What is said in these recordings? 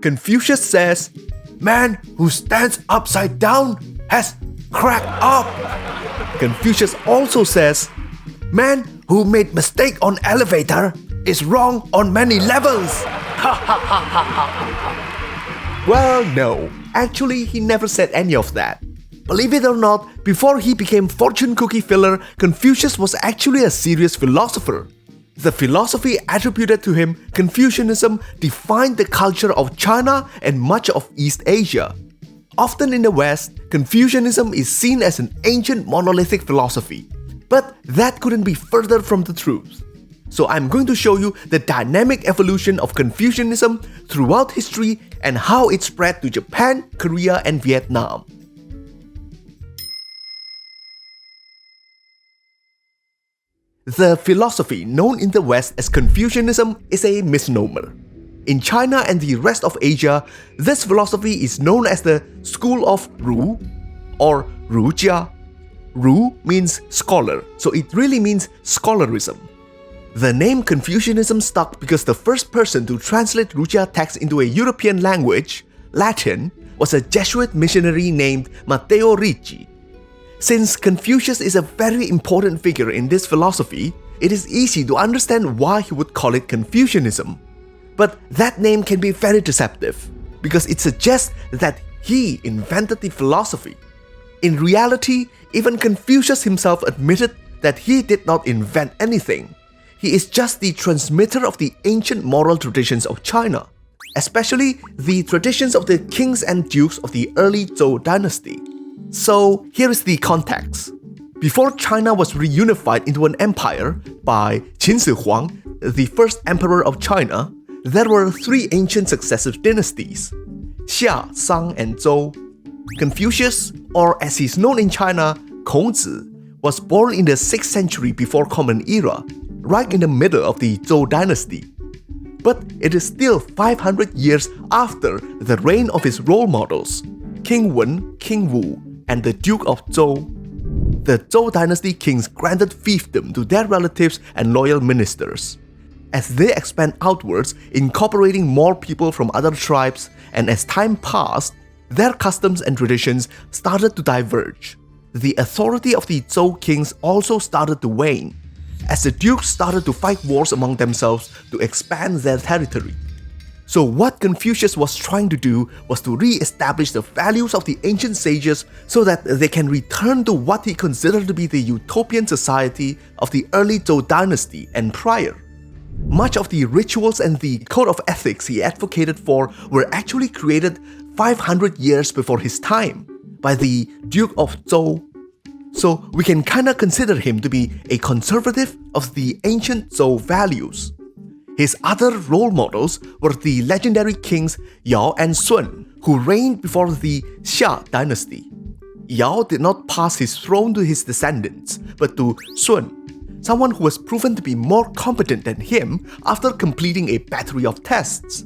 Confucius says, "Man who stands upside down has cracked up." Confucius also says, "Man who made mistake on elevator is wrong on many levels." Well, no, actually he never said any of that. Believe it or not, before he became fortune cookie filler, Confucius was actually a serious philosopher. The philosophy attributed to him, Confucianism, defined the culture of China and much of East Asia. Often in the West, Confucianism is seen as an ancient monolithic philosophy, but that couldn't be further from the truth. So I'm going to show you the dynamic evolution of Confucianism throughout history and how it spread to Japan, Korea, and Vietnam. The philosophy known in the West as Confucianism is a misnomer. In China and the rest of Asia, this philosophy is known as the School of Ru or Rujia. Ru means scholar, so it really means scholarism. The name Confucianism stuck because the first person to translate Rujia text into a European language, Latin, was a Jesuit missionary named Matteo Ricci. Since Confucius is a very important figure in this philosophy, it is easy to understand why he would call it Confucianism. But that name can be very deceptive, because it suggests that he invented the philosophy. In reality, even Confucius himself admitted that he did not invent anything. He is just the transmitter of the ancient moral traditions of China, especially the traditions of the kings and dukes of the early Zhou dynasty. So here is the context. Before China was reunified into an empire by Qin Shi Huang, the first emperor of China, there were three ancient successive dynasties: Xia, Shang, and Zhou. Confucius, or as he's known in China, Kongzi, was born in the 6th century before Common Era, right in the middle of the Zhou dynasty. But it is still 500 years after the reign of his role models, King Wen, King Wu, and the Duke of Zhou. The Zhou dynasty kings granted fiefdom to their relatives and loyal ministers. As they expand outwards, incorporating more people from other tribes, and as time passed, their customs and traditions started to diverge. The authority of the Zhou kings also started to wane, as the dukes started to fight wars among themselves to expand their territory. So what Confucius was trying to do was to re-establish the values of the ancient sages so that they can return to what he considered to be the utopian society of the early Zhou dynasty and prior. Much of the rituals and the code of ethics he advocated for were actually created 500 years before his time by the Duke of Zhou. So we can kinda consider him to be a conservative of the ancient Zhou values. His other role models were the legendary kings Yao and Sun, who reigned before the Xia dynasty. Yao did not pass his throne to his descendants, but to Sun, someone who was proven to be more competent than him after completing a battery of tests.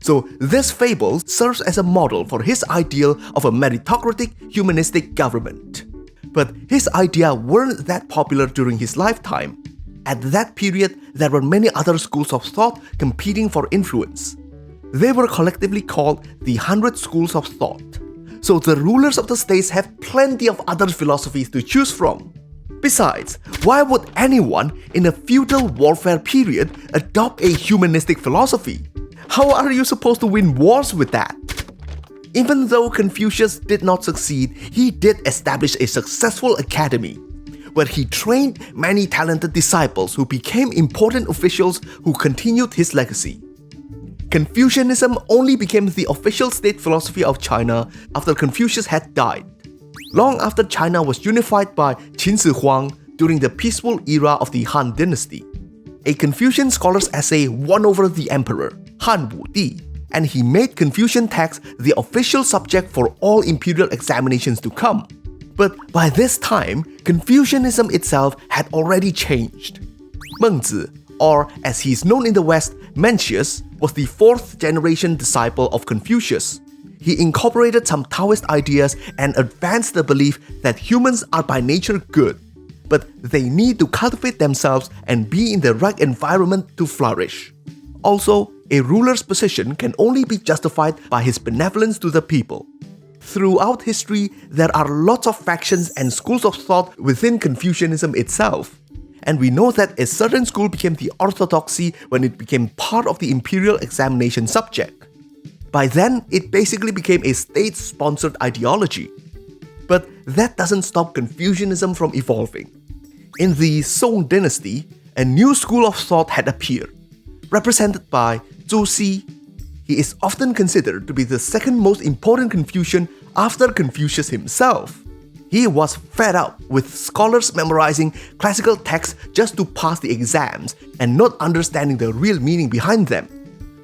So this fable serves as a model for his ideal of a meritocratic, humanistic government. But his ideas weren't that popular during his lifetime. At that period, there were many other schools of thought competing for influence. They were collectively called the 100 Schools of Thought. So the rulers of the states have plenty of other philosophies to choose from. Besides, why would anyone in a feudal warfare period adopt a humanistic philosophy? How are you supposed to win wars with that? Even though Confucius did not succeed, he did establish a successful academy, where he trained many talented disciples who became important officials who continued his legacy. Confucianism only became the official state philosophy of China after Confucius had died. Long after China was unified by Qin Shi Huang during the peaceful era of the Han dynasty, a Confucian scholar's essay won over the emperor, Han Wudi, and he made Confucian text the official subject for all imperial examinations to come. But by this time, Confucianism itself had already changed. Mengzi, or as he is known in the West, Mencius, was the 4th generation disciple of Confucius. He incorporated some Taoist ideas and advanced the belief that humans are by nature good, but they need to cultivate themselves and be in the right environment to flourish. Also, A ruler's position can only be justified by his benevolence to the people. Throughout history, there are lots of factions and schools of thought within Confucianism itself. And we know that a certain school became the orthodoxy when it became part of the imperial examination subject. By then, it basically became a state-sponsored ideology. But that doesn't stop Confucianism from evolving. In the Song dynasty, a new school of thought had appeared, represented by Zhu Xi. He is often considered to be the second most important Confucian after Confucius himself. He was fed up with scholars memorizing classical texts just to pass the exams and not understanding the real meaning behind them.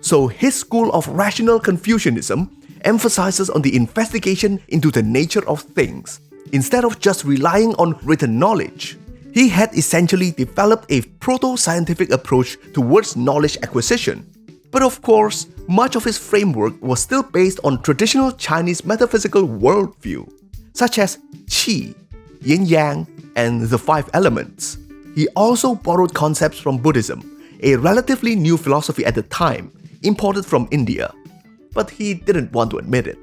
So his school of rational Confucianism emphasizes on the investigation into the nature of things, instead of just relying on written knowledge. He had essentially developed a proto-scientific approach towards knowledge acquisition. But of course, much of his framework was still based on traditional Chinese metaphysical worldview, such as qi, yin-yang, and the five elements. He also borrowed concepts from Buddhism, a relatively new philosophy at the time, imported from India. But he didn't want to admit it.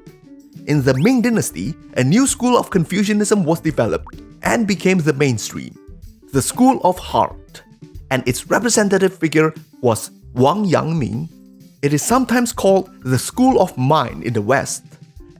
In the Ming dynasty, a new school of Confucianism was developed and became the mainstream, the School of Heart, and its representative figure was Wang Yangming. It is sometimes called the School of Mind in the West,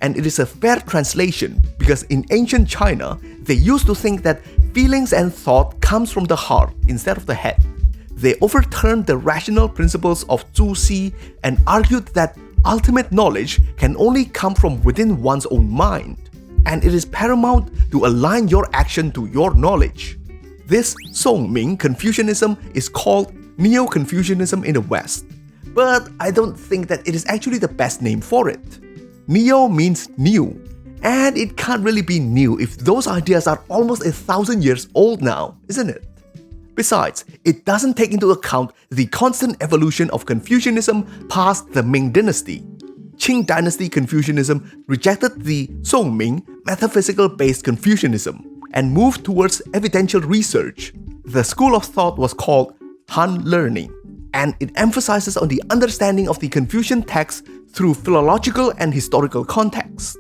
and it is a fair translation because in ancient China, they used to think that feelings and thought comes from the heart instead of the head. They overturned the rational principles of Zhu Xi and argued that ultimate knowledge can only come from within one's own mind, and it is paramount to align your action to your knowledge. This Song-Ming Confucianism is called Neo-Confucianism in the West, but I don't think that it is actually the best name for it. Neo means new, and it can't really be new if those ideas are almost 1,000 years old now, isn't it? Besides, it doesn't take into account the constant evolution of Confucianism past the Ming dynasty. Qing dynasty Confucianism rejected the Song-Ming metaphysical-based Confucianism and moved towards evidential research. The school of thought was called Han Learning, and it emphasizes on the understanding of the Confucian text through philological and historical context.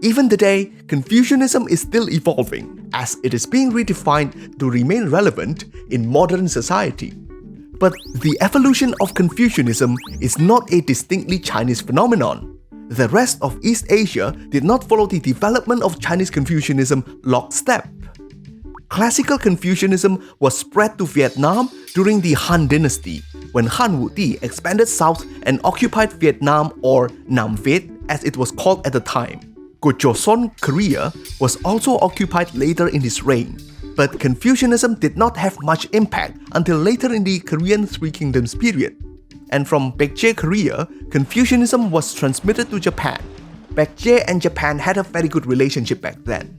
Even today, Confucianism is still evolving, as it is being redefined to remain relevant in modern society. But the evolution of Confucianism is not a distinctly Chinese phenomenon. The rest of East Asia did not follow the development of Chinese Confucianism lockstep. Classical Confucianism was spread to Vietnam during the Han Dynasty, when Han Wuti expanded south and occupied Vietnam, or Nam Viet as it was called at the time. Joseon, Korea was also occupied later in his reign, but Confucianism did not have much impact until later in the Korean Three Kingdoms period. And from Baekje, Korea, Confucianism was transmitted to Japan. Baekje and Japan had a very good relationship back then.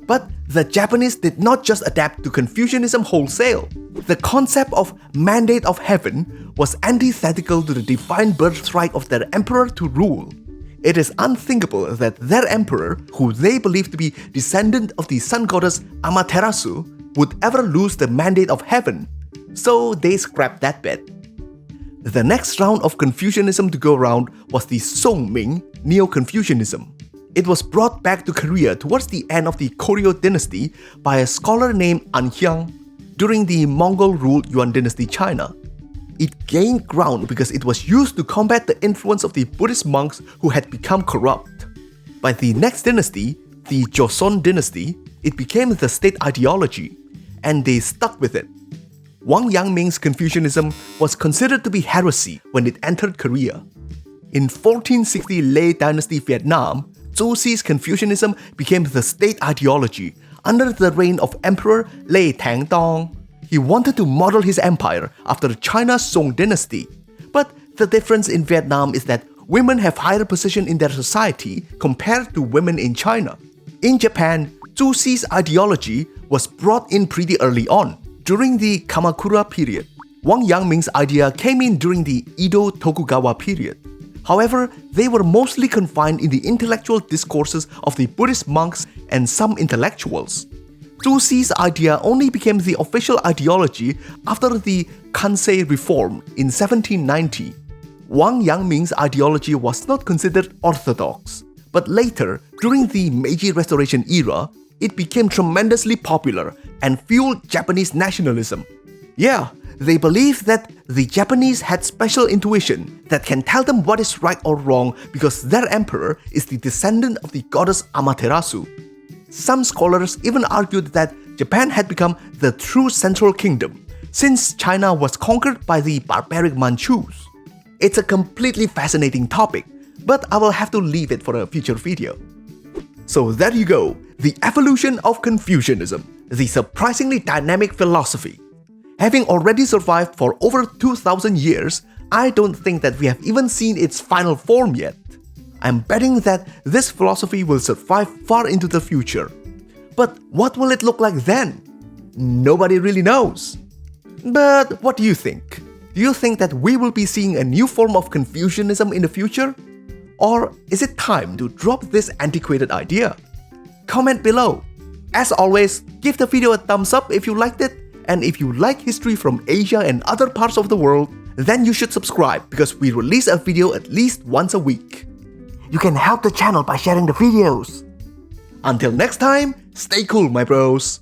But the Japanese did not just adapt to Confucianism wholesale. The concept of mandate of heaven was antithetical to the divine birthright of their emperor to rule. It is unthinkable that their emperor, who they believed to be descendant of the sun goddess Amaterasu, would ever lose the mandate of heaven. So they scrapped that bit. The next round of Confucianism to go around was the Song-Ming Neo-Confucianism. It was brought back to Korea towards the end of the Koryo dynasty by a scholar named An Hyang during the Mongol-ruled Yuan dynasty China. It gained ground because it was used to combat the influence of the Buddhist monks who had become corrupt. By the next dynasty, the Joseon dynasty, it became the state ideology, and they stuck with it. Wang Yangming's Confucianism was considered to be heresy when it entered Korea. In 1460 Lei dynasty Vietnam, Zhu Xi's Confucianism became the state ideology under the reign of Emperor Lei Tangdong. He wanted to model his empire after China's Song dynasty, but the difference in Vietnam is that women have higher position in their society compared to women in China. In Japan, Zhu Xi's ideology was brought in pretty early on, during the Kamakura period. Wang Yangming's idea came in during the Edo Tokugawa period. However, they were mostly confined in the intellectual discourses of the Buddhist monks and some intellectuals. Zhu Xi's idea only became the official ideology after the Kansei reform in 1790. Wang Yangming's ideology was not considered orthodox, but later, during the Meiji Restoration era, it became tremendously popular and fueled Japanese nationalism. Yeah, they believed that the Japanese had special intuition that can tell them what is right or wrong because their emperor is the descendant of the goddess Amaterasu. Some scholars even argued that Japan had become the true central kingdom, since China was conquered by the barbaric Manchus. It's a completely fascinating topic, but I will have to leave it for a future video. So there you go, the evolution of Confucianism, the surprisingly dynamic philosophy. Having already survived for over 2,000 years, I don't think that we have even seen its final form yet. I'm betting that this philosophy will survive far into the future. But what will it look like then? Nobody really knows. But what do you think? Do you think that we will be seeing a new form of Confucianism in the future? Or is it time to drop this antiquated idea? Comment below. As always, give the video a thumbs up if you liked it, and if you like history from Asia and other parts of the world, then you should subscribe because we release a video at least once a week. You can help the channel by sharing the videos. Until next time, stay cool, my bros.